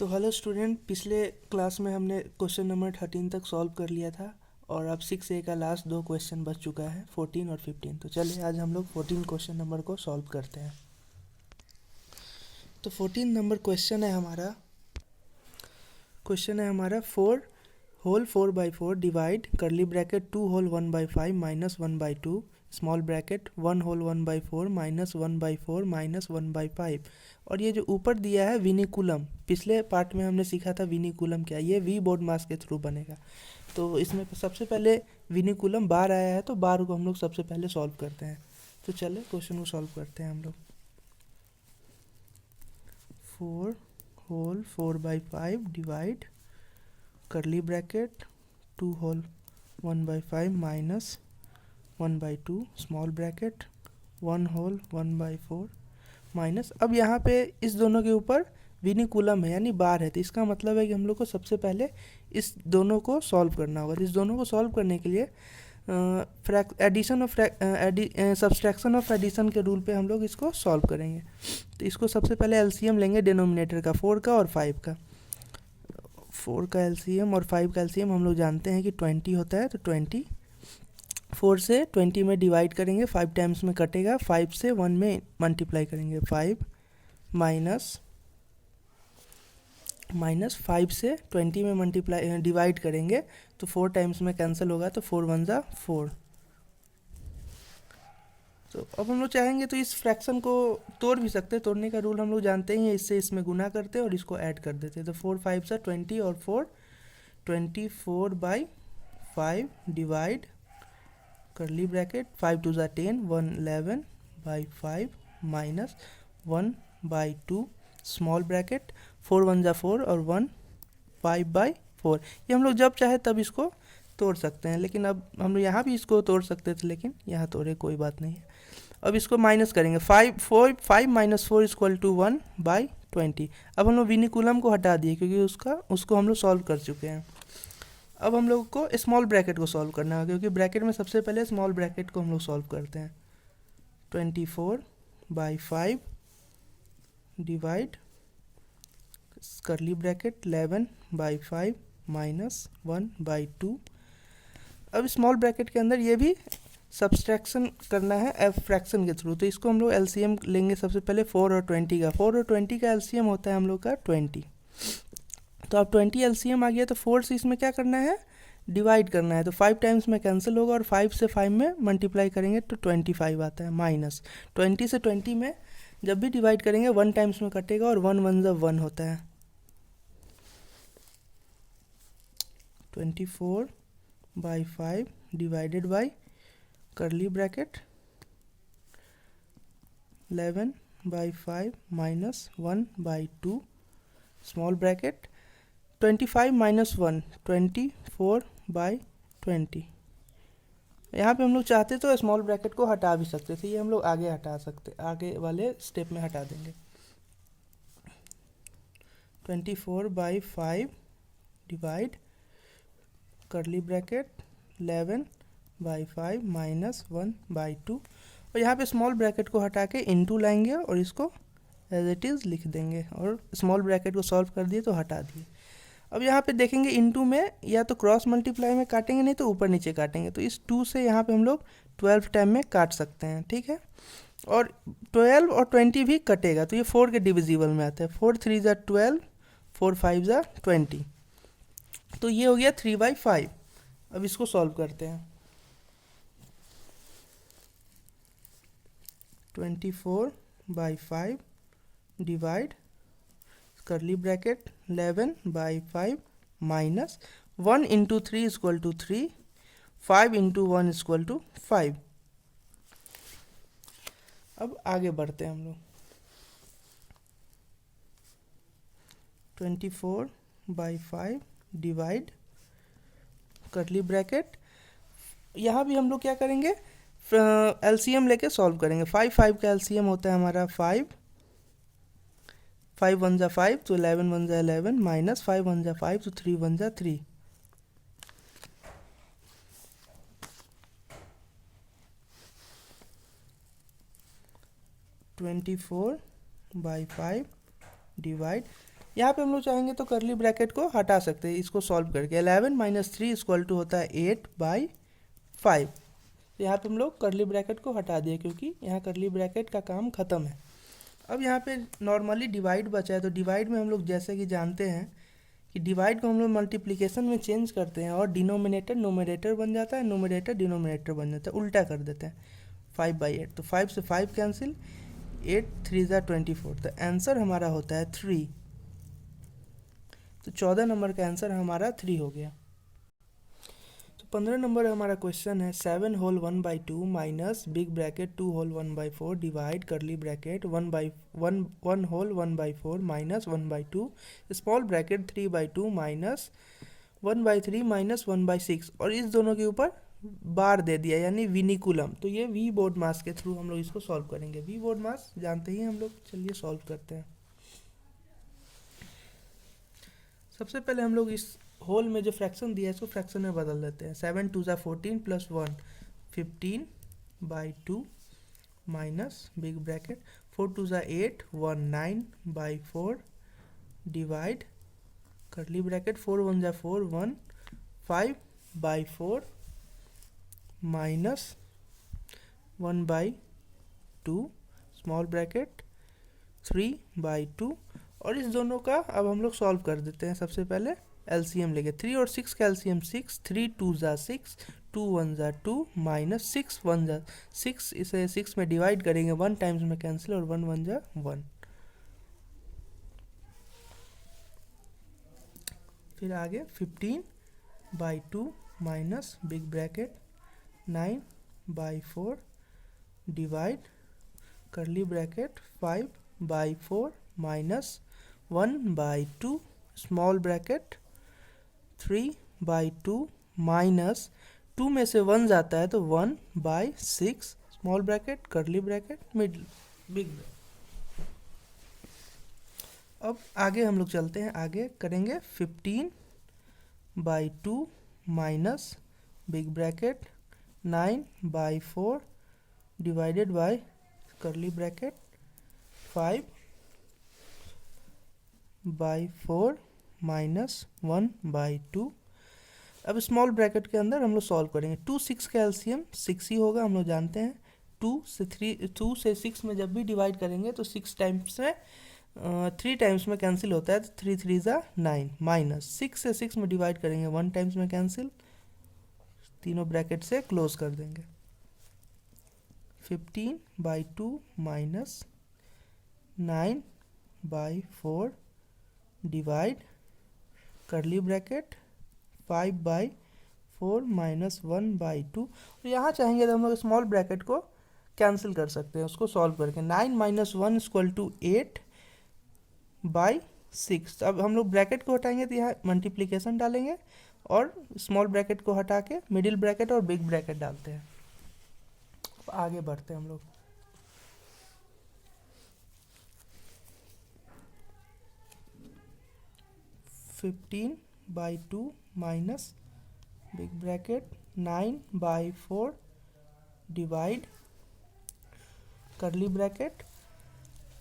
तो hello student, पिछले class में हमने क्वेश्चन नंबर 13 तक सॉल्व कर लिया था और अब 6A का लास्ट दो क्वेश्चन बच चुका है, 14 और 15। तो चलिए आज हम लोग 14 क्वेश्चन नंबर को सॉल्व करते हैं। तो 14 नंबर क्वेश्चन है हमारा 4 whole 4/4 divide curly bracket 2 whole 1/5 minus 1/2 small bracket 1 whole 1/4 minus 1/4 minus 1/5। और ये जो ऊपर दिया है विनिकुलम, पिछले पार्ट में हमने सीखा था विनिकुलम क्या, ये वी बोर्ड मास के थ्रू बनेगा। तो इसमें सबसे पहले विनिकुलम बार आया है, तो बार को हम लोग सबसे पहले सॉल्व करते हैं। तो चले क्वेश्चन को सॉल्व करते हैं हम लोग। 4 whole 4/5 divide curly bracket 2 whole 1/5 minus 1/2 small bracket 1 whole 1/4 minus. अब यहाँ पे इस दोनों के ऊपर विनिकुलम है यानी बार है, तो इसका मतलब है कि हम लोग को सबसे पहले इस दोनों को सॉल्व करना होगा। तो इस दोनों को सॉल्व करने के लिए सब्सट्रैक्शन ऑफ एडिशन के रूल पे हम लोग इसको सॉल्व करेंगे। तो इसको सबसे पहले एलसीएम लेंगे डिनोमिनेटर का 4 का और 5 का। 4 का एलसीएम और 5 का एलसीएम हम लोग जानते हैं कि 20 होता है। तो 20 4 से 20 में डिवाइड करेंगे, 5 टाइम्स में कटेगा, 5 से 1 में मल्टीप्लाई करेंगे, 5 माइनस 5 से 20 में मल्टीप्लाई डिवाइड करेंगे तो 4 टाइम्स में कैंसिल होगा, तो 4 1 जा 4। तो अब हम लोग चाहेंगे तो इस फ्रैक्शन को तोड़ भी सकते हैं, तोड़ने का रूल हम लोग जानते ही हैं, इससे इसमें गुना करते हैं और इसको ऐड कर देते हैं। तो 4 5 से 20 और 4 24/5 डिवाइड करली ब्रैकेट 5 2 जा 10 111/5 माइनस 1/2 स्मॉल ब्रैकेट 4 1 जा 4 और 1 5/4। ये हम लोग जब चाहे तब इसको तोड़ सकते हैं, लेकिन अब हम लोग यहाँ भी इसको तोड़ सकते थे, लेकिन यहाँ तोड़े कोई बात नहीं है। अब इसको माइनस करेंगे, 5 माइनस 4 इक्वल टू 1/20। अब हम लोग विनिकुलम को हटा दिए क्योंकि उसको हम लोग सॉल्व कर चुके हैं। अब हम लोग को स्मॉल ब्रैकेट को सॉल्व करना है, क्योंकि ब्रैकेट में सबसे पहले स्मॉल ब्रैकेट को हम लोग सॉल्व करते हैं। 24/5 डिवाइड करली ब्रैकेट 11/5 माइनस 1/2। अब स्मॉल ब्रैकेट के अंदर ये भी सब्सट्रैक्शन करना है एफ फ्रैक्शन के थ्रू, तो इसको हम लोग एलसीएम लेंगे सबसे पहले 4 और 20 का। 4 और 20 का एलसीएम होता है हम लोग का 20। तो अब 20 एलसीएम आ गया, तो 4 से इसमें क्या करना है, डिवाइड करना है। तो 5 टाइम्स में कैंसिल होगा और 5 से 5 में मल्टीप्लाई करेंगे तो 25 आता है, माइनस 20 से 20 में जब भी डिवाइड करेंगे 1 टाइम्स में कटेगा और 1 1 जब 1 होता है। 24/5 डिवाइडेड बाई करली bracket 11/5 minus 1/2 small bracket 25 minus 1 24/20। यहाँ पे हम लोग चाहते तो स्मॉल ब्रैकेट को हटा भी सकते थे, ये हम लोग आगे हटा सकते, आगे वाले स्टेप में हटा देंगे। 24/5 डिवाइड करली ब्रैकेट 11/5 माइनस 1/2। और यहाँ पे स्मॉल ब्रैकेट को हटा के इनटू लाएंगे और इसको एज इट इज़ लिख देंगे, और स्मॉल ब्रैकेट को सॉल्व कर दिए तो हटा दिए। अब यहाँ पे देखेंगे इनटू में या तो क्रॉस मल्टीप्लाई में काटेंगे, नहीं तो ऊपर नीचे काटेंगे। तो इस 2 से यहाँ पे हम लोग 12 टाइम में काट सकते हैं, ठीक है। और 12 और 20 भी कटेगा, तो ये 4 के डिविजिबल में आता है। 4 3 जा 12, 4 5 जा 20। तो ये हो गया 3/5। अब इसको सॉल्व करते हैं। 24/5 divide curly bracket 11/5 minus 1 into 3 equal to 3, 5 into 1 equal to 5। अब आगे बढ़ते हैं हम लोग। 24/5 डिवाइड करली ब्रैकेट, यहाँ भी हम लोग क्या करेंगे, एलसीएम लेके सॉल्व करेंगे। 5 5 का एलसीएम होता है हमारा 5 1 जा 5, तो 11 1 जा 11 माइनस 5 1 जा 5, तो 3 1 जा 3। 24/5 डिवाइड यहाँ पे हम लोग चाहेंगे तो करली ब्रैकेट को हटा सकते हैं इसको सॉल्व करके। 11 माइनस 3 इक्वल टू होता है 8/5। तो यहाँ पे हम लोग करली ब्रैकेट को हटा दिए क्योंकि यहाँ करली ब्रैकेट का काम ख़त्म है। अब यहाँ पे नॉर्मली डिवाइड बचा है, तो डिवाइड में हम लोग जैसे कि जानते हैं कि डिवाइड को हम लोग मल्टीप्लिकेशन में चेंज करते हैं और डिनोमिनेटर नोमिनेटर बन जाता है, नोमिनेटर डिनोमिनेटर बन जाता है, उल्टा कर देते हैं। 5/8, तो 5 से 5 कैंसिल, 8 3 ज़ा 24, तो आंसर हमारा होता है 3। तो 14 नंबर का आंसर हमारा 3 हो गया। तो 15 नंबर हमारा क्वेश्चन है 7 whole 1/2 minus big bracket 2 whole 1/4 divide curly bracket 1 whole 1/4 minus 1/2 small bracket 3/2 minus 1/3 minus 1/6, और इस दोनों के ऊपर बार दे दिया यानी विनिकुलम। तो ये वी बोर्ड मास के थ्रू हम लोग इसको सॉल्व करेंगे। वी बोर्ड मास जानते ही हम लोग, चलिए सॉल्व करते हैं। सबसे पहले हम लोग इस होल में जो फ्रैक्शन दिया है इसको फ्रैक्शन में बदल देते हैं। 7 2 ज़ा 14 प्लस 1 15/2 माइनस बिग ब्रैकेट 4 2 ज़ा 8 1 9/4 डिवाइड करली ब्रैकेट 4 1 ज़ा 4 1 5/4 माइनस 1/2 स्मॉल ब्रैकेट 3/2, और इस दोनों का अब हम लोग सॉल्व कर देते हैं। सबसे पहले एलसीएम लेके 3 और 6 का एलसीएम 6, 3 2 ज़ा 6 2 1 ज़ा 2 माइनस 6 1 ज़ा 6, इसे 6 में डिवाइड करेंगे 1 टाइम्स में कैंसिल और 1 1 ज़ा 1। फिर आगे 15/2 minus big bracket 9/4 divide curly bracket 5/4 minus 1/2 small bracket 3/2 minus 2 में से 1 जाता है तो 1/6 स्मॉल ब्रैकेट करली ब्रैकेट मिडिल बिग। अब आगे हम लोग चलते हैं, आगे करेंगे 15/2 minus big bracket 9/4 divided by करली ब्रैकेट 5/4 माइनस 1/2। अब स्मॉल ब्रैकेट के अंदर हम लोग सॉल्व करेंगे। 2 6 का एलसीएम 6 ही होगा, हम लोग जानते हैं। 2 से 6 में जब भी डिवाइड करेंगे तो 6 टाइम्स में 3 टाइम्स में कैंसिल होता है, तो 3 3 ज़ा 9 माइनस 6 से 6 में डिवाइड करेंगे 1 टाइम्स में कैंसिल, तीनों ब्रैकेट से क्लोज कर देंगे। 15/2 minus 9/4 divide curly bracket 5/4 minus 1/2, और यहाँ चाहेंगे तो हम लोग स्मॉल ब्रैकेट को कैंसिल कर सकते हैं उसको सॉल्व करके। 9 माइनस 1 इक्वल टू 8/6। अब हम लोग ब्रैकेट को हटाएंगे तो यहाँ मल्टीप्लिकेशन डालेंगे और स्मॉल ब्रैकेट को हटा के मिडिल ब्रैकेट और बिग ब्रैकेट डालते हैं। आगे बढ़ते हैं हम लोग। Fifteen by 2 minus big bracket 9/4 divide curly bracket,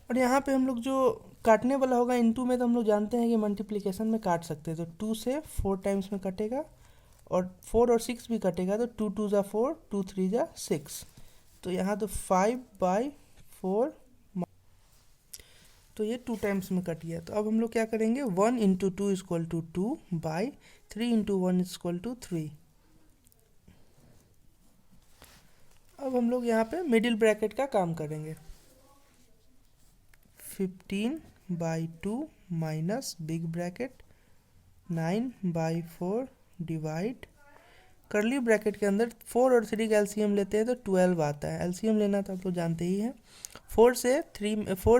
और यहाँ पे हम लोग जो काटने वाला होगा इनटू में, तो हम लोग जानते हैं कि मल्टीप्लिकेशन में काट सकते हैं, तो 2 से 4 टाइम्स में कटेगा और 4 और 6 भी कटेगा, तो 2 2 ज़ा 4 2 3 ज़ा 6, तो यहाँ तो 5/4, तो ये 2 टाइम्स में कट गया। तो अब हम लोग क्या करेंगे, 1 into 2 equal to 2 by 3 into 1 equal to 3। अब हम लोग यहाँ पे मिडिल ब्रैकेट का काम करेंगे। 15/2 minus big bracket 9/4 divide curly bracket के अंदर 4 और 3 का एलसीएम लेते हैं तो 12 आता है। एलसीएम लेना तो आप लोग जानते ही हैं। 4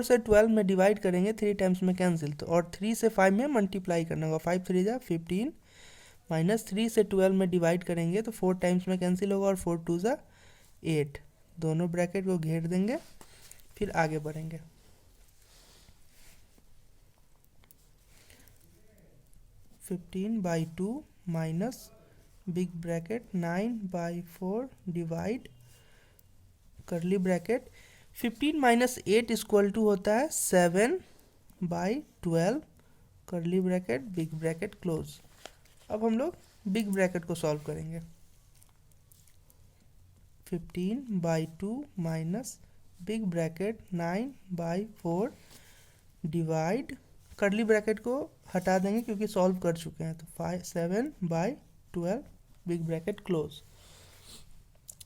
से 12 में डिवाइड करेंगे 3 टाइम्स में कैंसिल, तो और 3 से 5 में मल्टीप्लाई करना होगा। 5 3 ज़ा 15 माइनस 3 से 12 में डिवाइड करेंगे तो 4 टाइम्स में कैंसिल होगा और 4 2 ज़ा 8, दोनों ब्रैकेट को घेर देंगे। फिर आगे बढ़ेंगे। 15/2 minus big bracket 9/4 divide curly bracket 15 minus 8 equal to होता है 7/12 करली ब्रैकेट बिग ब्रैकेट क्लोज। अब हम लोग बिग ब्रैकेट को सॉल्व करेंगे। 15/2 minus big bracket 9/4 divide, curly bracket को हटा देंगे क्योंकि सॉल्व कर चुके हैं, तो 7/12 बिग ब्रैकेट क्लोज।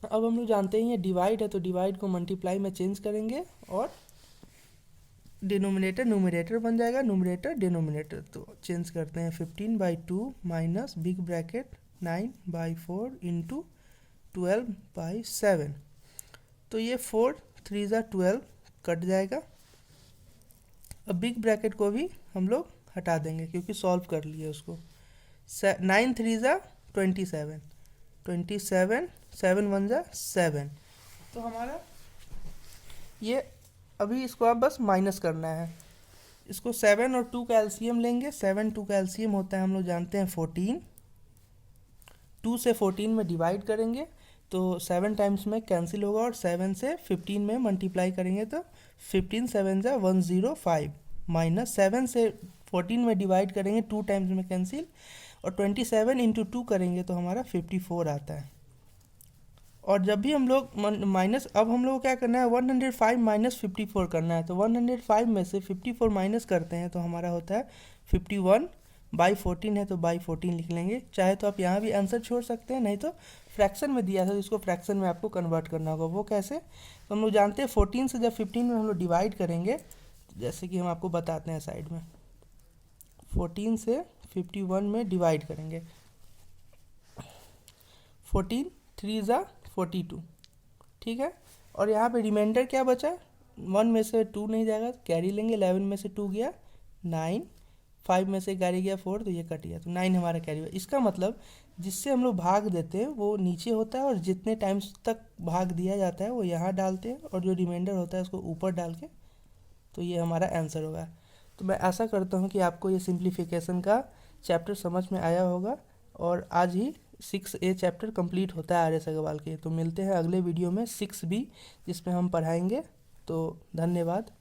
अब हम लोग जानते हैं ये डिवाइड है, तो डिवाइड को मल्टीप्लाई में चेंज करेंगे और डिनोमिनेटर न्यूमरेटर बन जाएगा, न्यूमरेटर डिनोमिनेटर। तो चेंज करते हैं, 15/2 माइनस बिग ब्रैकेट 9/4 इंटू 12/7। तो ये 4 3 ज़ा 12 कट जाएगा। अब बिग ब्रैकेट को भी हम लोग हटा देंगे क्योंकि सॉल्व कर लिए उसको। 9 3 ज़ा 27, 27 7 1 ज़ा 7। तो हमारा ये अभी इसको आप बस माइनस करना है। इसको 7 और 2 का एलसीएम लेंगे। 7 2 का एलसीएम होता है, हम लोग जानते हैं 14। 2 से 14 में डिवाइड करेंगे तो 7 टाइम्स में कैंसिल होगा और 7 से 15 में मल्टीप्लाई करेंगे तो 15 7 ज़ा 105 माइनस 7 से 14 में डिवाइड करेंगे 2 टाइम्स में कैंसिल और 27 इंटू 2 करेंगे तो हमारा 54 आता है। और जब भी हम लोग माइनस, अब हम लोग को क्या करना है, 105 माइनस 54 करना है। तो 105 में से 54 माइनस करते हैं तो हमारा होता है 51/14 है, तो बाई 14 लिख लेंगे। चाहे तो आप यहाँ भी आंसर छोड़ सकते हैं, नहीं तो फ्रैक्शन में दिया था तो इसको फ्रैक्शन में आपको कन्वर्ट करना होगा। वो कैसे, तो हम लोग जानते हैं 14 से जब 15 में हम लोग डिवाइड करेंगे, जैसे कि हम आपको बताते हैं साइड में, 14 से 51 में डिवाइड करेंगे। 14 3 ज़ा 42, ठीक है। और यहाँ पे रिमाइंडर क्या बचा, 1 में से 2 नहीं जाएगा तो कैरी लेंगे, 11 में से 2 गया 9, 5 में से कैरी गया 4 तो ये कट गया, तो 9 हमारा कैरी हुआ। इसका मतलब जिससे हम लोग भाग देते हैं वो नीचे होता है और जितने टाइम्स तक भाग दिया जाता है वो यहाँ डालते हैं और जो रिमाइंडर होता है उसको ऊपर डाल के, तो ये हमारा आंसर होगा। तो मैं आशा करता हूँ कि आपको ये सिंप्लीफिकेशन का चैप्टर समझ में आया होगा और आज ही 6A चैप्टर कंप्लीट होता है आर्य अग्रवाल के। तो मिलते हैं अगले वीडियो में 6B जिसमें हम पढ़ाएंगे। तो धन्यवाद।